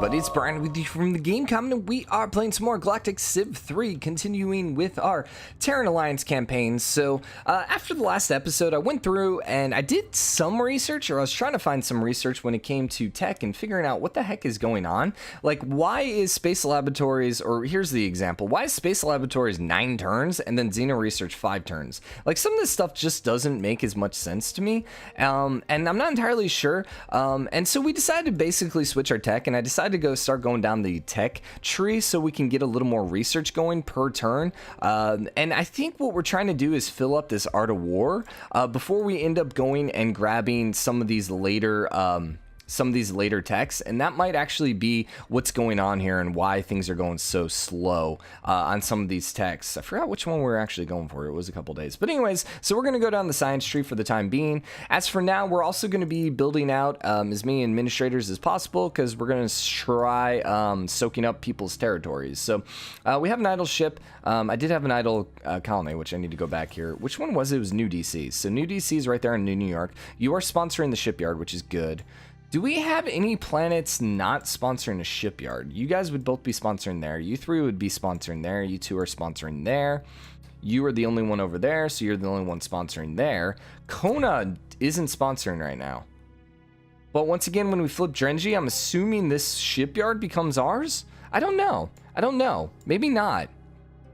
everybody, it's Brian with you from TheGameCommon, and we are playing some more Galactic Civ 3, continuing with our Terran Alliance campaign. So, after the last episode, I went through and I did some research, or I was trying to find some research when it came to tech and figuring out what the heck is going on. Like, why is Space Laboratories, or here's the example, why is Space Laboratories 9 turns and then Xeno Research 5 turns? Like, some of this stuff just doesn't make as much sense to me, and I'm not entirely sure, and so we decided to basically switch our tech, and I decided to start going down the tech tree so we can get a little more research going per turn. And I think what we're trying to do is fill up this Art of War before we end up going and grabbing some of these later techs, and that might actually be what's going on here and why things are going so slow on some of these techs. I forgot which one we were actually going for. It was a couple days. But anyways, so we're going to go down the science tree for the time being. As for now, we're also going to be building out as many administrators as possible because we're going to try soaking up people's territories. So we have an idle ship. I did have an idle colony, which I need to go back here. Which one was it? It was New DC. So New DC is right there in New York. You are sponsoring the shipyard, which is good. Do we have any planets not sponsoring a shipyard? You guys would both be sponsoring there. You three would be sponsoring there. You two are sponsoring there. You are the only one over there, so you're the only one sponsoring there. Kona isn't sponsoring right now. But once again, when we flip Drengin, I'm assuming this shipyard becomes ours? I don't know. I don't know. Maybe not.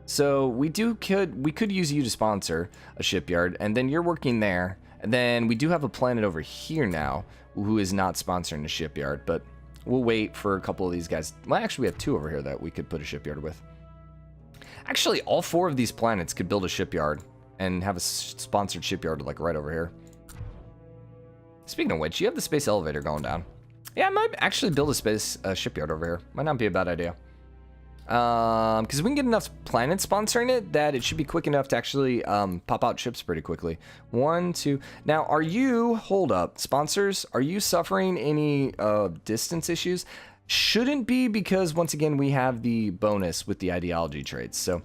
So we could use you to sponsor a shipyard, and then you're working there. And then we do have a planet over here now who is not sponsoring a shipyard, but we'll wait for a couple of these guys. Well, actually, we have 2 over here that we could put a shipyard with. Actually, all 4 of these planets could build a shipyard and have a sponsored shipyard like right over here. Speaking of which, you have the space elevator going down. Yeah, I might actually build a space shipyard over here. Might not be a bad idea. Because we can get enough planets sponsoring it that it should be quick enough to actually pop out ships pretty quickly. 1, 2. Now, are you, hold up, sponsors, are you suffering any distance issues? Shouldn't be, because once again, we have the bonus with the ideology traits. So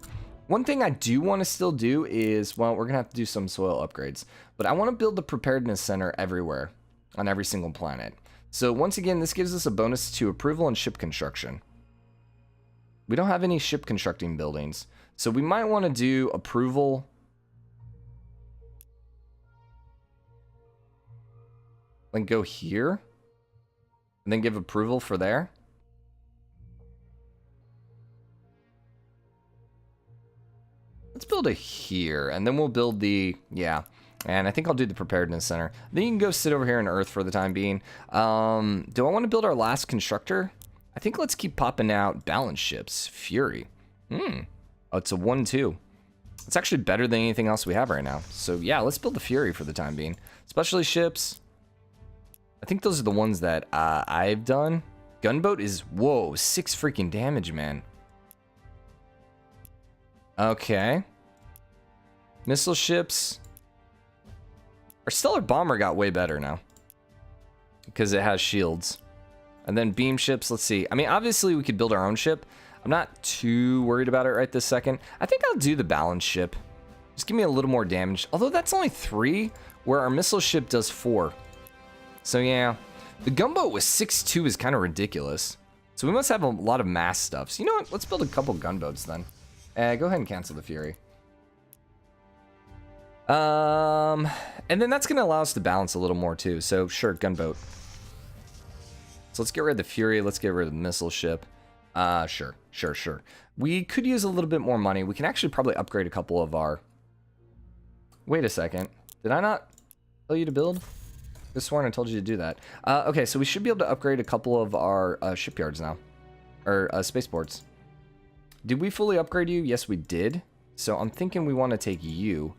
one thing I do want to still do is, well, we're going to have to do some soil upgrades, but I want to build the preparedness center everywhere on every single planet. So once again, this gives us a bonus to approval and ship construction. We don't have any ship constructing buildings, so we might want to do approval. Then go here, and then give approval for there. Let's build it here, and then we'll build the, yeah. And I think I'll do the preparedness center. Then you can go sit over here in Earth for the time being. Do I want to build our last constructor? I think let's keep popping out balance ships. Fury. Oh, it's a 1-2. It's actually better than anything else we have right now. So yeah, let's build the Fury for the time being. Specialty ships. I think those are the ones that I've done. Gunboat is, whoa, 6 freaking damage, man. Okay. Missile ships. Our Stellar Bomber got way better now, because it has shields. And then beam ships, let's see. I mean, obviously we could build our own ship. I'm not too worried about it right this second. I think I'll do the balance ship. Just give me a little more damage. Although that's only 3, where our missile ship does 4. So yeah, the gunboat with 6.2 is kind of ridiculous. So we must have a lot of mass stuff. So you know what? Let's build a couple gunboats then. Go ahead and cancel the Fury. And then that's going to allow us to balance a little more too. So sure, gunboat. So let's get rid of the Fury. Let's get rid of the missile ship. Sure. We could use a little bit more money. We can actually probably upgrade a couple of our... Wait a second. Did I not tell you to build? I could have sworn I told you to do that. Okay, so we should be able to upgrade a couple of our shipyards now. Or spaceports. Did we fully upgrade you? Yes, we did. So I'm thinking we want to take you.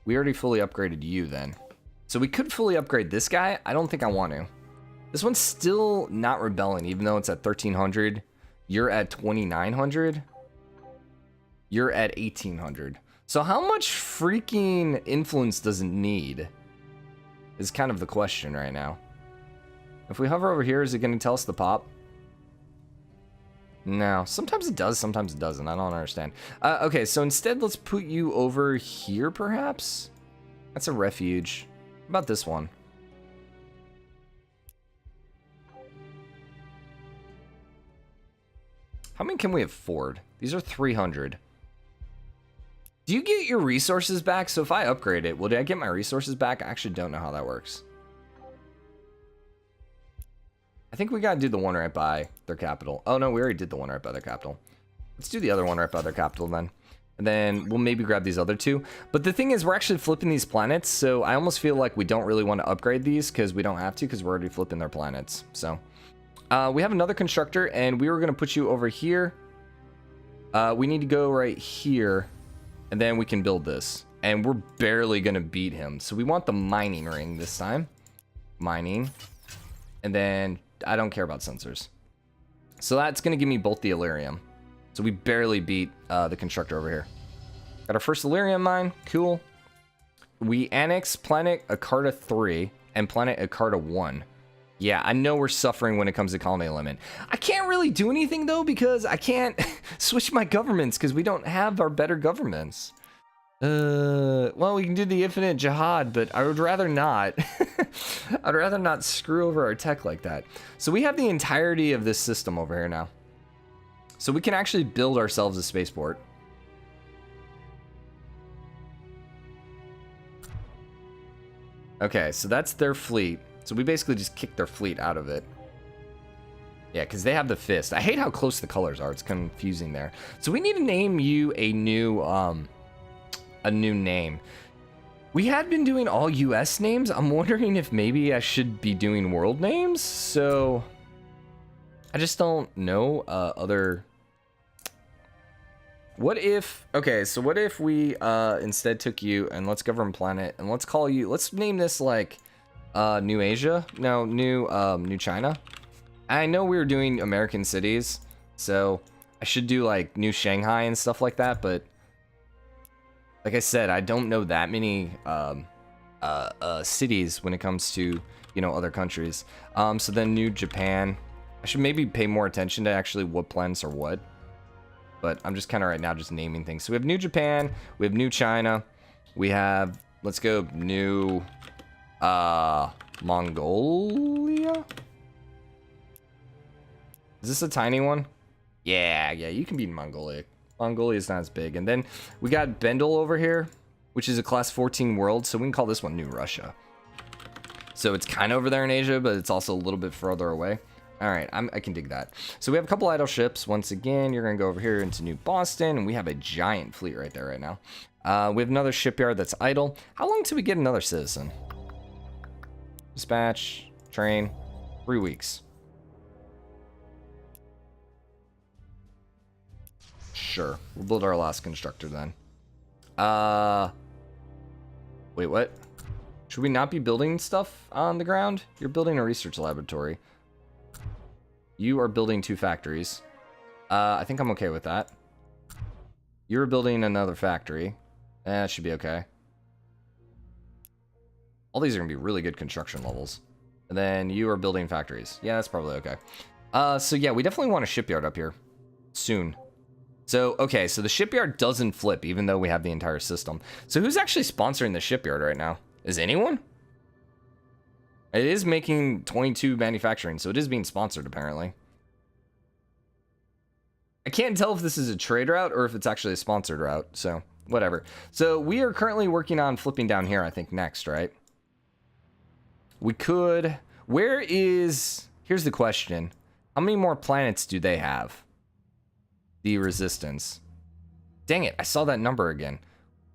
We already fully upgraded you then. So we could fully upgrade this guy. I don't think I want to. This one's still not rebelling, even though it's at 1300. You're at 2900. You're at 1800. So how much freaking influence does it need? Is kind of the question right now. If we hover over here, is it going to tell us the pop? No. Sometimes it does, sometimes it doesn't. I don't understand. Okay, so instead, let's put you over here, perhaps? That's a refuge. How about this one? How many can we afford? These are 300. Do you get your resources back? So if I upgrade it, will I get my resources back? I actually don't know how that works. I think we gotta do the one right by their capital. Oh no, we already did the one right by their capital. Let's do the other one right by their capital then. And then we'll maybe grab these other two. But the thing is, we're actually flipping these planets, so I almost feel like we don't really want to upgrade these because we don't have to, because we're already flipping their planets. So we have another constructor, and we were going to put you over here. We need to go right here, and then we can build this. And we're barely going to beat him. So we want the mining ring this time. Mining. And then I don't care about sensors. So that's going to give me both the Illyrium. So we barely beat the constructor over here. Got our first Illyrium mine. Cool. We annex planet Akarta 3 and planet Akarta 1. Yeah, I know we're suffering when it comes to colony limit. I can't really do anything, though, because I can't switch my governments because we don't have our better governments. Well, we can do the infinite jihad, but I would rather not. I'd rather not screw over our tech like that. So we have the entirety of this system over here now. So we can actually build ourselves a spaceport. Okay, so that's their fleet. So we basically just kicked their fleet out of it. Yeah, because they have the fist. I hate how close the colors are. It's confusing there. So we need to name you a new name. We had been doing all US names. I'm wondering if maybe I should be doing world names. So I just don't know other... What if, okay, so what if we instead took you and let's govern planet and let's call you, let's name this like New Asia? No, New China. I know we were doing American cities, so I should do like New Shanghai and stuff like that, but like I said, I don't know that many cities when it comes to, you know, other countries. So then New Japan. I should maybe pay more attention to actually what planets are what. But I'm just kind of right now just naming things. So we have New Japan, we have New China, we have, let's go, New Mongolia? Is this a tiny one? Yeah, you can be Mongolia. Mongolia is not as big. And then we got Bendel over here, which is a class 14 world, so we can call this one New Russia. So it's kind of over there in Asia, but it's also a little bit further away. All right, I can dig that. So we have a couple idle ships. Once again, you're going to go over here into New Boston, and we have a giant fleet right there right now. We have another shipyard that's idle. How long till we get another citizen? Dispatch, train, 3 weeks. Sure, we'll build our last constructor then. Wait, what? Should we not be building stuff on the ground? You're building a research laboratory. You are building 2 factories. I think I'm okay with that. You're building another factory. That should be okay. All these are going to be really good construction levels. And then you are building factories. Yeah, that's probably okay. So yeah, we definitely want a shipyard up here. Soon. So, okay, so the shipyard doesn't flip, even though we have the entire system. So who's actually sponsoring the shipyard right now? Is anyone? It is making 22 manufacturing, so it is being sponsored, apparently. I can't tell if this is a trade route or if it's actually a sponsored route, so whatever. So we are currently working on flipping down here, I think, next, right? We could... Here's the question. How many more planets do they have? The resistance. Dang it, I saw that number again.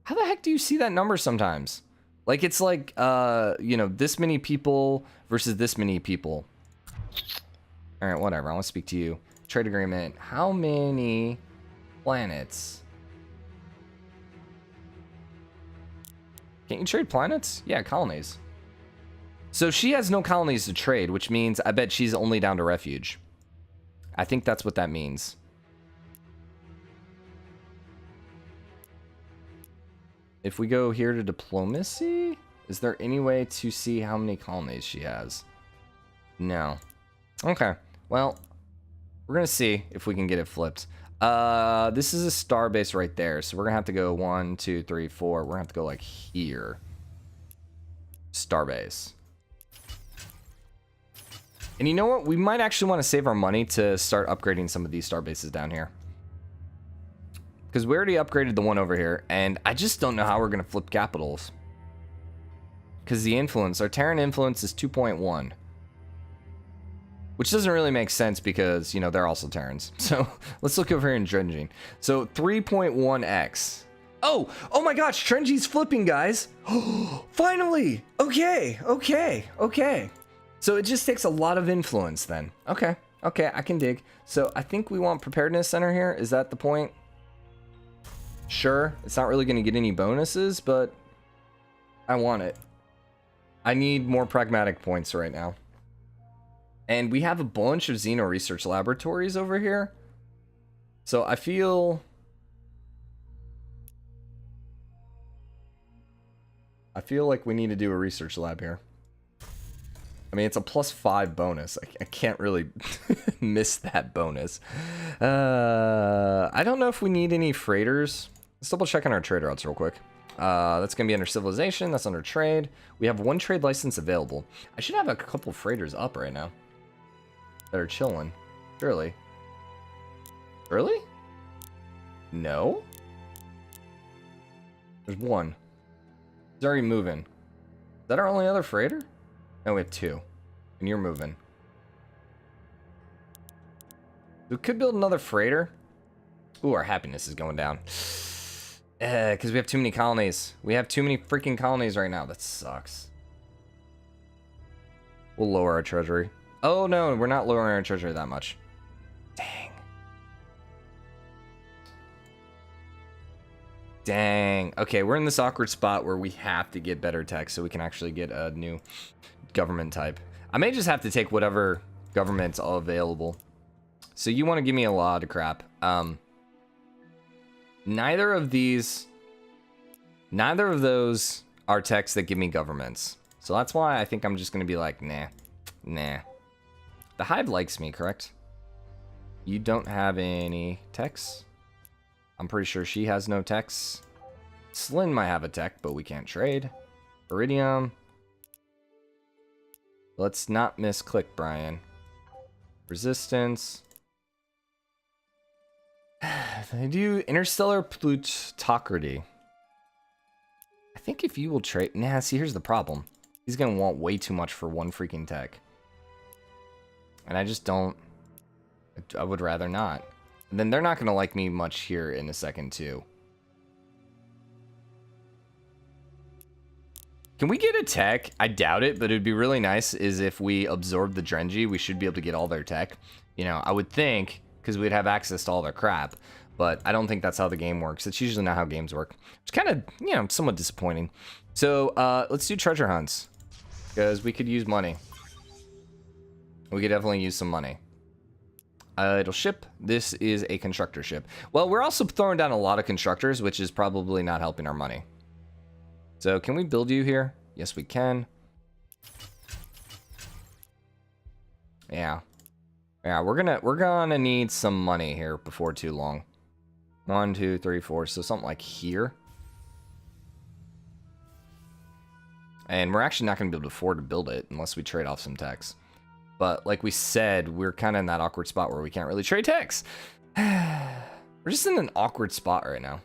How the heck do you see that number sometimes? Like, it's like, you know, this many people versus this many people. All right, whatever. I want to speak to you. Trade agreement. How many planets? Can't you trade planets? Yeah, colonies. So she has no colonies to trade, which means I bet she's only down to refuge. I think that's what that means. If we go here to diplomacy, is there any way to see how many colonies she has? No. Okay. Well, we're going to see if we can get it flipped. This is a star base right there. So we're going to have to go 1, 2, 3, 4. We're going to have to go like here. Star base. And you know what? We might actually want to save our money to start upgrading some of these star bases down here. Because we already upgraded the one over here, and I just don't know how we're going to flip capitals. Because the influence, our Terran influence is 2.1. Which doesn't really make sense because, you know, they're also Terrans. So let's look over here in Drengin. So 3.1x. Oh my gosh, Drengi's flipping, guys. Finally. Okay. So it just takes a lot of influence then. Okay, I can dig. So I think we want preparedness center here. Is that the point? Sure, it's not really going to get any bonuses, but I want it. I need more pragmatic points right now. And we have a bunch of Xeno research laboratories over here. So I feel like we need to do a research lab here. I mean, it's a +5 bonus. I can't really miss that bonus. I don't know if we need any freighters. Let's double check on our trade routes real quick. That's going to be under civilization. That's under trade. We have 1 trade license available. I should have a couple freighters up right now that are chilling. Surely. Early? No? There's 1. It's already moving. Is that our only other freighter? No, we have 2. And you're moving. We could build another freighter. Ooh, our happiness is going down. Because we have too many colonies. We have too many freaking colonies right now. That sucks. We'll lower our treasury. Oh, no, we're not lowering our treasury that much. Dang. Dang. Okay, we're in this awkward spot where we have to get better tech so we can actually get a new government type. I may just have to take whatever government's all available. So you want to give me a lot of crap. Neither of those are techs that give me governments. So that's why I think I'm just going to be like, nah. The Hive likes me, correct? You don't have any techs? I'm pretty sure she has no techs. Slyn might have a tech, but we can't trade. Iridium. Let's not misclick, Brian. Resistance. They do interstellar plutocracy. I think if you will trade... Nah, see, here's the problem. He's going to want way too much for 1 freaking tech. And I just don't... I would rather not. And then they're not going to like me much here in a second, too. Can we get a tech? I doubt it, but it'd be really nice is if we absorb the Drengi, we should be able to get all their tech. You know, I would think, because we'd have access to all their crap. But I don't think that's how the game works. It's usually not how games work. It's kind of, you know, somewhat disappointing. So, let's do treasure hunts. Because we could use money. We could definitely use some money. Idle ship. This is a constructor ship. Well, we're also throwing down a lot of constructors, which is probably not helping our money. So, can we build you here? Yes, we can. Yeah. Yeah, we're gonna need some money here before too long. 1, 2, 3, 4. So something like here. And we're actually not gonna be able to afford to build it unless we trade off some techs. But like we said, we're kind of in that awkward spot where we can't really trade techs. We're just in an awkward spot right now.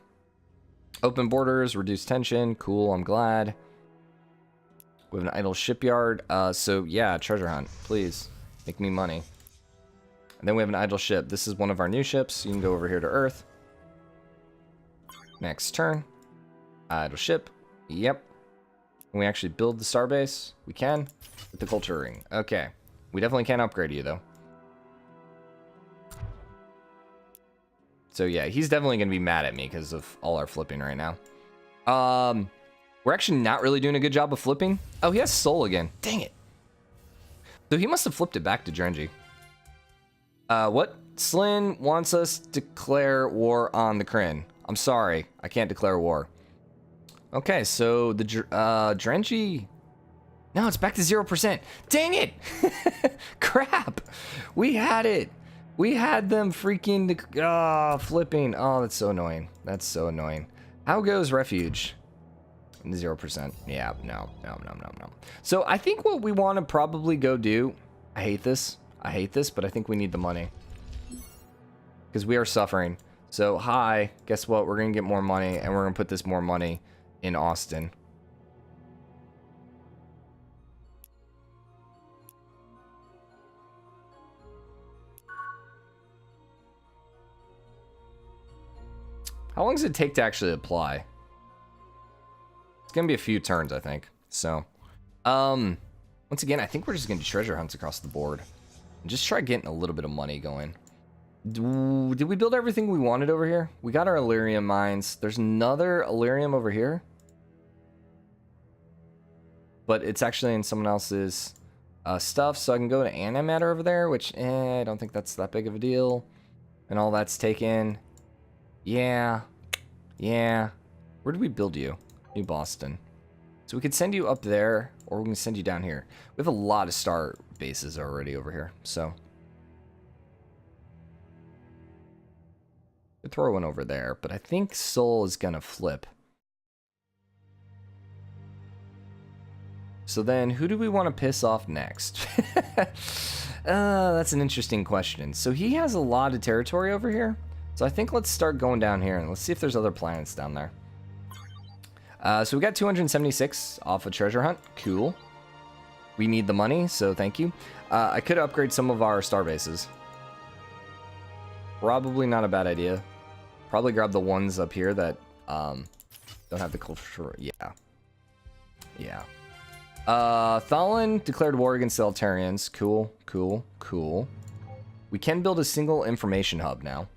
Open borders, reduce tension. Cool, I'm glad. We have an idle shipyard. So yeah, treasure hunt, please. Make me money. And then we have an idle ship. This is one of our new ships. You can go over here to Earth. Next turn. Idle ship. Yep. Can we actually build the starbase? We can. With the culture ring. Okay. We definitely can't upgrade you, though. So yeah, he's definitely going to be mad at me because of all our flipping right now. We're actually not really doing a good job of flipping. Oh, he has soul again. Dang it. So he must have flipped it back to Drengi. What? Slyn wants us to declare war on the Kryn. I'm sorry. I can't declare war. Okay, so the Drengi... No, it's back to 0%. Dang it! Crap! We had it! We had them freaking... flipping. Oh, that's so annoying. That's so annoying. How goes Refuge? 0%. Yeah, no. So I think what we want to probably go do I hate this. I hate this, but I think we need the money. Because we are suffering. So, hi, guess what? We're going to get more money, and we're going to put this more money in Austin. How long does it take to actually apply? It's going to be a few turns, I think. So, once again, I think we're just going to do treasure hunts across the board. And just try getting a little bit of money going. Did we build everything we wanted over here? We got our Illyrium mines. There's another Illyrium over here. But it's actually in someone else's stuff. So I can go to antimatter over there, which I don't think that's that big of a deal. And all that's taken. Yeah. Yeah. Where did we build you? New Boston. So we could send you up there, or we can send you down here. We have a lot of star bases already over here, so. Could throw one over there, but I think Seoul is gonna flip. So then, who do we want to piss off next? That's an interesting question. So he has a lot of territory over here. So I think let's start going down here and let's see if there's other planets down there. So we got 276 off a treasure hunt. Cool. We need the money, so thank you. I could upgrade some of our star bases. Probably not a bad idea. Probably grab the ones up here that don't have the culture. Yeah. Yeah. Thalin declared war against the Altarians. Cool, cool, cool. We can build a single information hub now.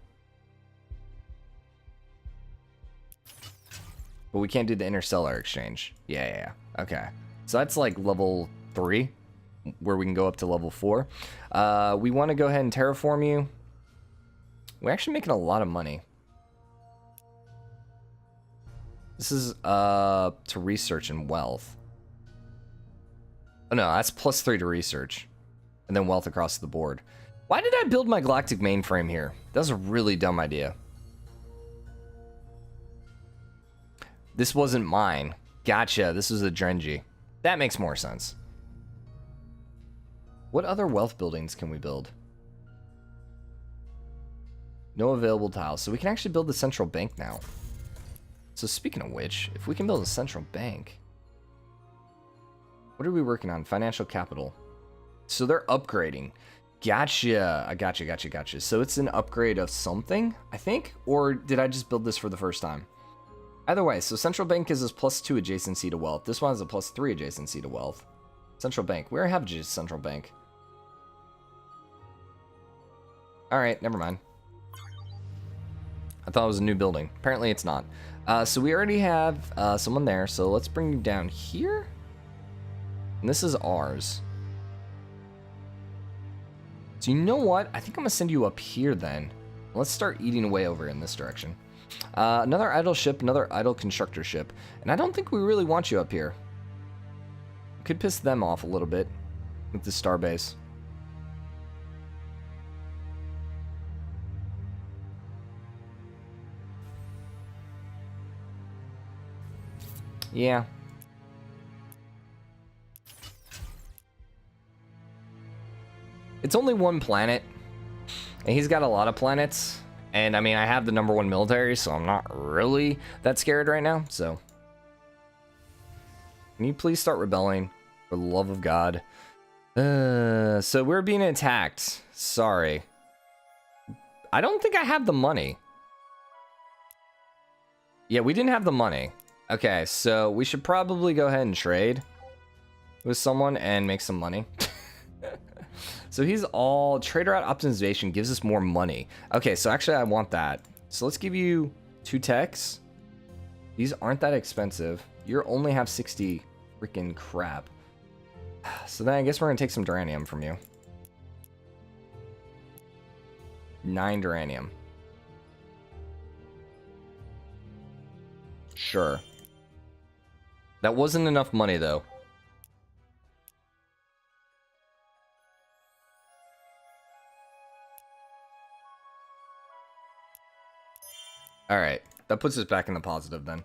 But we can't do the interstellar exchange. Yeah. Okay. So that's like level 3, where we can go up to level 4. We want to go ahead and terraform you. We're actually making a lot of money. This is to research and wealth. Oh no, that's +3 to research. And then wealth across the board. Why did I build my Galactic mainframe here? That was a really dumb idea. This wasn't mine. Gotcha, this was a Drengin. That makes more sense. What other wealth buildings can we build? No available tiles. So we can actually build the central bank now. So speaking of which, if we can build a central bank... What are we working on? Financial capital. So they're upgrading. Gotcha. I gotcha. So it's an upgrade of something, I think? Or did I just build this for the first time? Either way, so central bank is this +2 adjacency to wealth. This one has a +3 adjacency to wealth. Central bank. We already have a central bank. Alright, never mind. I thought it was a new building. Apparently it's not. So we already have someone there, so let's bring you down here. And this is ours. So you know what? I think I'm going to send you up here then. Let's start eating away over in this direction. Another idle ship, another idle constructor ship. And I don't think we really want you up here. Could piss them off a little bit with the starbase. Yeah. It's only one planet, and he's got a lot of planets. And I mean, I have the #1 military, so I'm not really that scared right now. So, can you please start rebelling, for the love of God? So we're being attacked. Sorry. I don't think I have the money. Yeah, we didn't have the money. Okay, so we should probably go ahead and trade with someone and make some money. So he's all trader route optimization gives us more money. Okay, so actually I want that. So let's give you 2 techs. These aren't that expensive. You only have 60 freaking crap. So then I guess we're gonna take some duranium from you. 9 duranium. Sure. That wasn't enough money though. Alright, that puts us back in the positive then.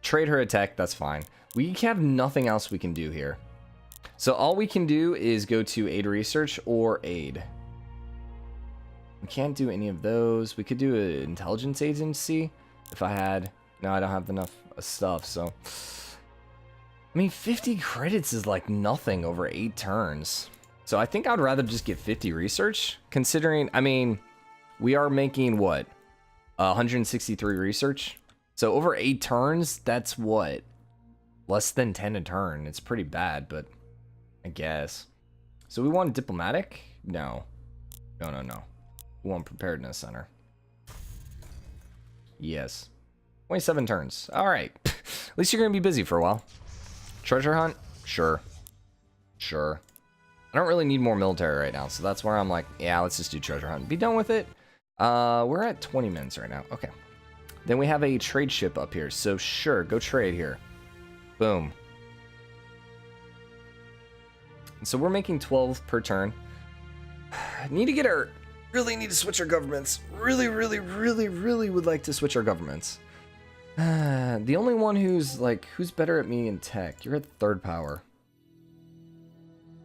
Trade her attack, that's fine. We have nothing else we can do here. So all we can do is go to aid research or aid. We can't do any of those. We could do an intelligence agency if I had. No, I don't have enough stuff, so. I mean, 50 credits is like nothing over 8 turns. So I think I'd rather just get 50 research, considering, I mean, we are making what? 163 research? So over 8 turns, that's what? Less than 10 a turn. It's pretty bad, but I guess. So we want diplomatic? No. No. We want preparedness center. Yes. 27 turns. All right. At least you're going to be busy for a while. Treasure hunt? Sure. Sure. I don't really need more military right now, so that's where I'm like, yeah, let's just do treasure hunt. Be done with it. We're at 20 minutes right now. Okay. Then we have a trade ship up here, so sure, go trade here. Boom. So we're making 12 per turn. Need to get our... Really need to switch our governments. Really would like to switch our governments. The only one who's better at me in tech? You're at third power.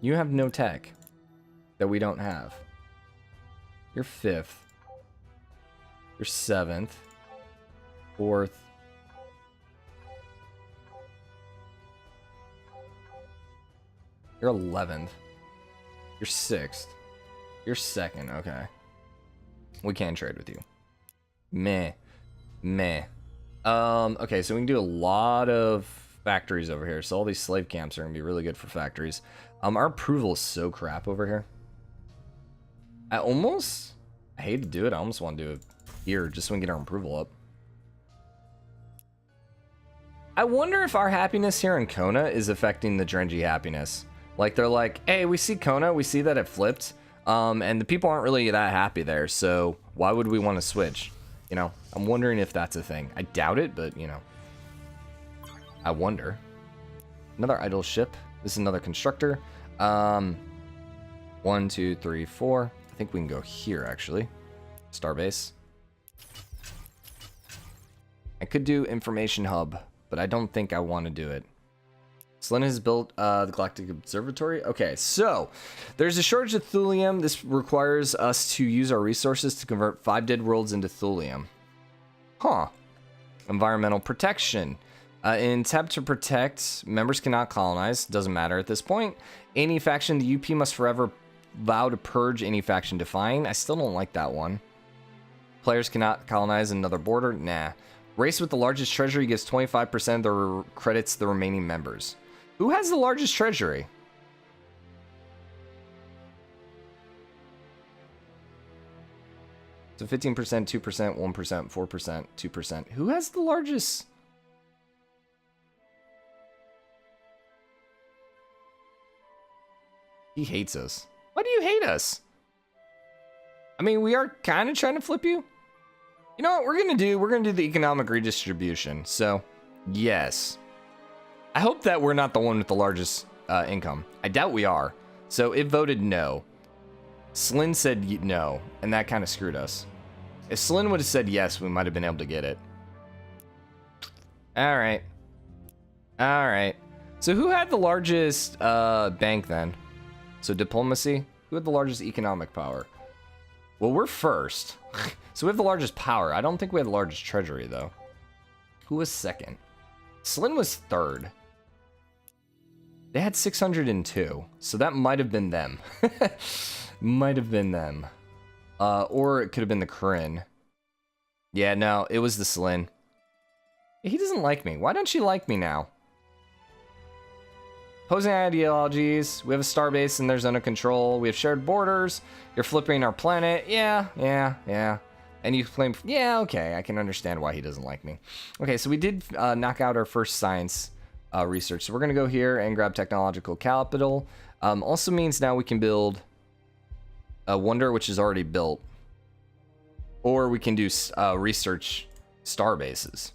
You have no tech that we don't have. You're 5th. You're 7th. 4th. You're 11th. You're 6th. You're 2nd. Okay. We can trade with you. Meh. Okay, so we can do a lot of factories over here. So all these slave camps are gonna be really good for factories. Our approval is so crap over here. I hate to do it. I almost want to do it here just so we can get our approval up. I wonder if our happiness here in Kona is affecting the Drengin happiness. Like, they're like, hey, we see Kona, we see that it flipped, and the people aren't really that happy there, so why would we want to switch? You know, I'm wondering if that's a thing. I doubt it, but, you know, I wonder. Another idle ship. This is another constructor. 1, 2, 3, 4. I think we can go here, actually. Starbase. I could do information hub, but I don't think I want to do it. Selena has built the Galactic Observatory. Okay, so there's a shortage of thulium. This requires us to use our resources to convert 5 dead worlds into thulium. Huh. Environmental protection. In attempt to protect, members cannot colonize. Doesn't matter at this point. Any faction, the UP must forever vow to purge any faction defying. I still don't like that one. Players cannot colonize another border. Nah. Race with the largest treasury gives 25% of the credits to the remaining members. Who has the largest treasury? So 15%, 2%, 1%, 4%, 2%. Who has the largest? He hates us. Why do you hate us? I mean, we are kind of trying to flip you. You know what we're going to do? We're going to do the economic redistribution. So, yes. I hope that we're not the one with the largest income. I doubt we are. So, it voted no. Slyn said no, and that kind of screwed us. If Slyn would have said yes, we might have been able to get it. Alright. Alright. So, who had the largest bank then? So, diplomacy? Who had the largest economic power? Well, we're first. So we have the largest power. I don't think we had the largest treasury, though. Who was second? Slyn was third. They had 602. So that might have been them. Might have been them. Or it could have been the Kryn. Yeah, no, it was the Slyn. He doesn't like me. Why don't you like me now? Opposing ideologies. We have a starbase and there's under control. We have shared borders. You're flipping our planet. Yeah. And you claim, yeah, okay, I can understand why he doesn't like me. Okay, so we did knock out our first science research. So we're going to go here and grab technological capital. Also means now we can build a Wonder, which is already built. Or we can do research starbases.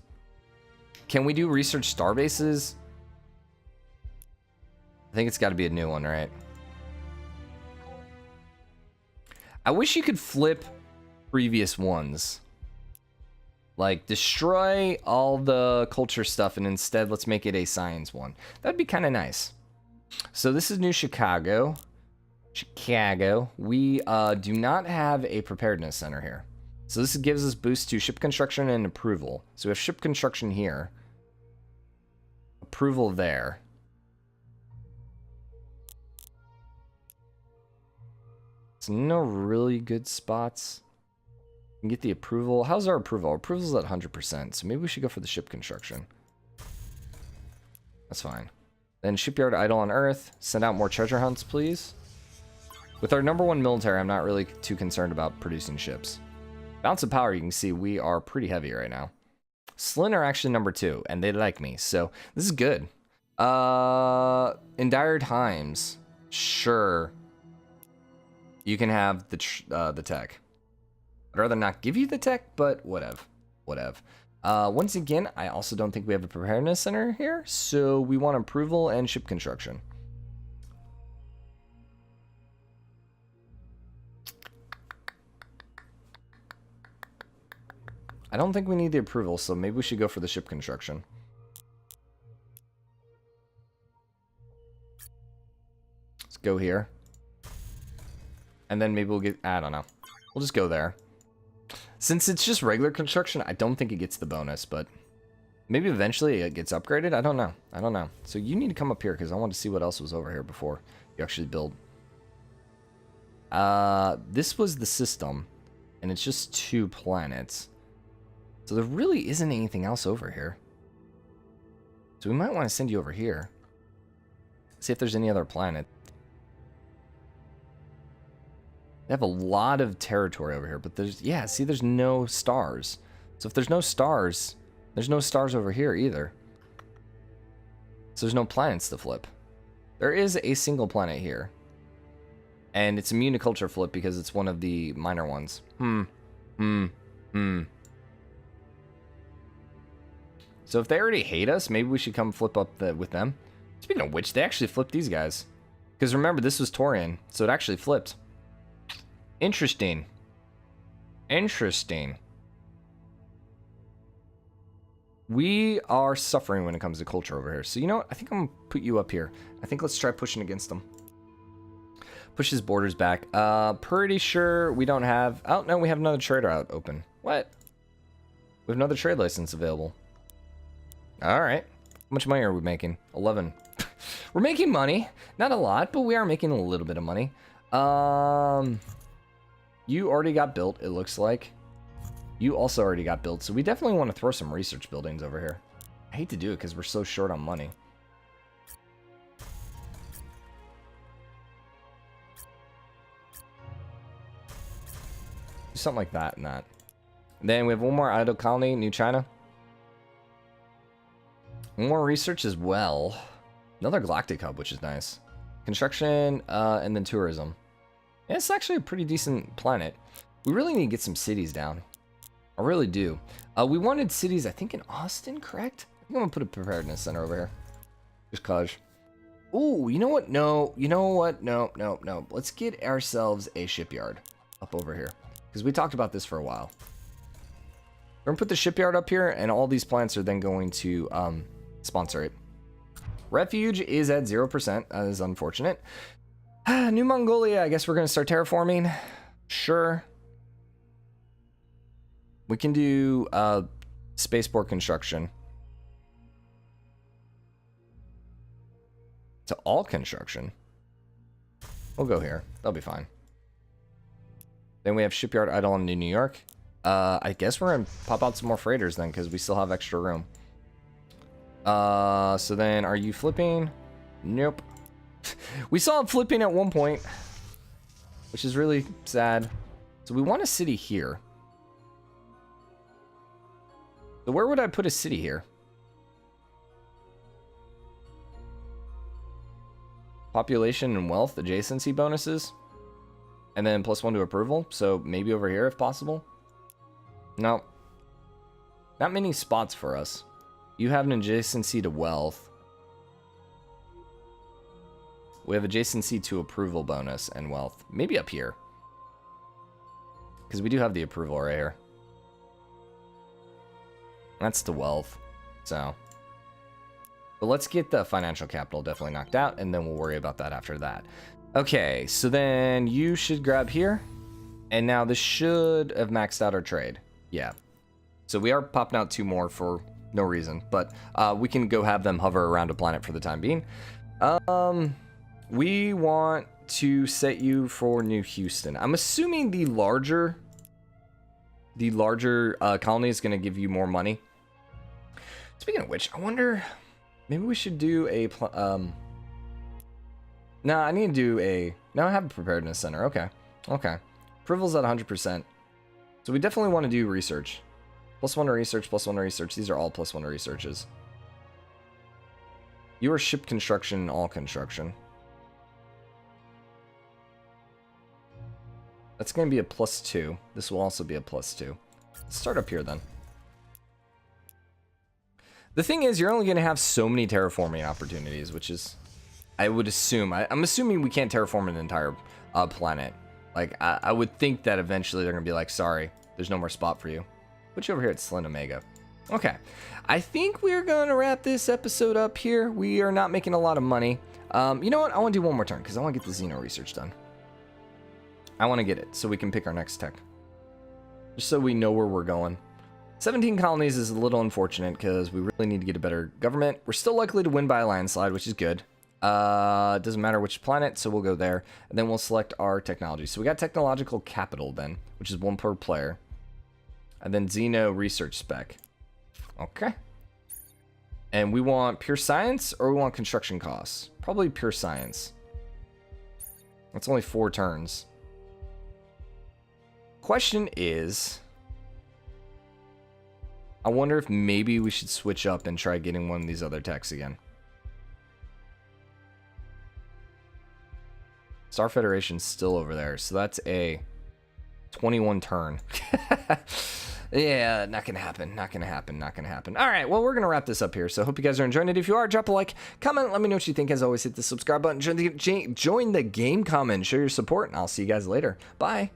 Can we do research starbases? I think it's got to be a new one, right? I wish you could flip previous ones. Like, destroy all the culture stuff and instead let's make it a science one. That'd be kind of nice. So this is New Chicago. Chicago. We do not have a preparedness center here. So this gives us boost to ship construction and approval. So we have ship construction here. Approval there. So no really good spots. We can get the approval. How's our approval? Our approval's at 100%. So maybe we should go for the ship construction. That's fine. Then shipyard idle on Earth. Send out more treasure hunts, please. With our #1 military, I'm not really too concerned about producing ships. Balance of power, you can see we are pretty heavy right now. Slyn are actually #2, and they like me, so this is good. In dire times, sure, you can have the tech. I'd rather not give you the tech, but whatever. Once again, I also don't think we have a preparedness center here, so we want approval and ship construction. I don't think we need the approval, so maybe we should go for the ship construction. Let's go here. And then maybe we'll get... I don't know. We'll just go there. Since it's just regular construction, I don't think it gets the bonus, but... maybe eventually it gets upgraded? I don't know. So you need to come up here, because I want to see what else was over here before you actually build. This was the system, and it's just 2 planets. So there really isn't anything else over here. So we might want to send you over here. See if there's any other planet. They have a lot of territory over here, but there's, yeah, see, there's no stars. So if there's no stars, there's no stars over here either. So there's no planets to flip. There is a single planet here. And it's immune to culture flip because it's one of the minor ones. So if they already hate us, maybe we should come flip up with them. Speaking of which, they actually flipped these guys. Because remember, this was Torian, so it actually flipped. Interesting. We are suffering when it comes to culture over here. So you know what? I think I'm going to put you up here. I think let's try pushing against them. Push his borders back. Pretty sure we don't have... oh, no, we have another trader out open. What? We have another trade license available. Alright. How much money are we making? 11. We're making money. Not a lot, but we are making a little bit of money. You already got built, it looks like. You also already got built, so we definitely want to throw some research buildings over here. I hate to do it because we're so short on money. Do something like that and that. And then we have one more idle colony, New China. More research as well. Another Galactic hub, which is nice. Construction, and then tourism. Yeah, it's actually a pretty decent planet. We really need to get some cities down. I really do. We wanted cities, I think, in Austin, correct? I think I'm gonna put a preparedness center over here. Just cause. Ooh, you know what? No, you know what? No. Let's get ourselves a shipyard up over here. Because we talked about this for a while. We're gonna put the shipyard up here, and all these plants are then going to sponsor it. Refuge is at 0%. That is unfortunate. New Mongolia, I guess we're gonna start terraforming. Sure. We can do spaceport construction. To all construction. We'll go here. That'll be fine. Then we have shipyard idle in New York. I guess we're gonna pop out some more freighters then, because we still have extra room. So then, are you flipping? Nope. We saw it flipping at one point, which is really sad. So we want a city here. So where would I put a city here? Population and wealth, adjacency bonuses. And then +1 to approval. So maybe over here if possible. No. Not many spots for us. You have an adjacency to wealth. We have adjacency to approval bonus and wealth. Maybe up here. Because we do have the approval right here. That's the wealth. So. But let's get the financial capital definitely knocked out, and then we'll worry about that after that. Okay, so then you should grab here. And now this should have maxed out our trade. Yeah. So we are popping out 2 more for no reason, but we can go have them hover around a planet for the time being. We want to set you for New Houston. I'm assuming the larger colony is going to give you more money. Speaking of which, I wonder, maybe we should do a no, I need to do a, no, I have a preparedness center. Okay. Approval's at 100%. So we definitely want to do research. +1 to research, +1 to research. These are all +1 to researches. You are ship construction and all construction. That's going to be a +2. This will also be a +2. Let's start up here then. The thing is, you're only going to have so many terraforming opportunities, which is, I would assume, I'm assuming we can't terraform an entire planet. Like, I would think that eventually they're going to be like, sorry, there's no more spot for you. Put you over here at Slen Omega. Okay, I think we're going to wrap this episode up here. We are not making a lot of money. You know what? I want to do one more turn because I want to get the Xeno research done. I want to get it so we can pick our next tech. Just so we know where we're going. 17 colonies is a little unfortunate because we really need to get a better government. We're still likely to win by a landslide, which is good. It doesn't matter which planet, so we'll go there. And then we'll select our technology. So we got technological capital then, which is 1 per player. And then Xeno research spec. Okay. And we want pure science or we want construction costs? Probably pure science. That's only 4 turns. Question is, I wonder if maybe we should switch up and try getting one of these other techs again. Star Federation's still over there, so that's a 21 turn. Yeah, not gonna happen, not gonna happen, not gonna happen. All right, well, we're gonna wrap this up here, so hope you guys are enjoying it. If you are, drop a like, comment, let me know what you think. As always, hit the subscribe button, join the game comment, show your support, and I'll see you guys later. Bye.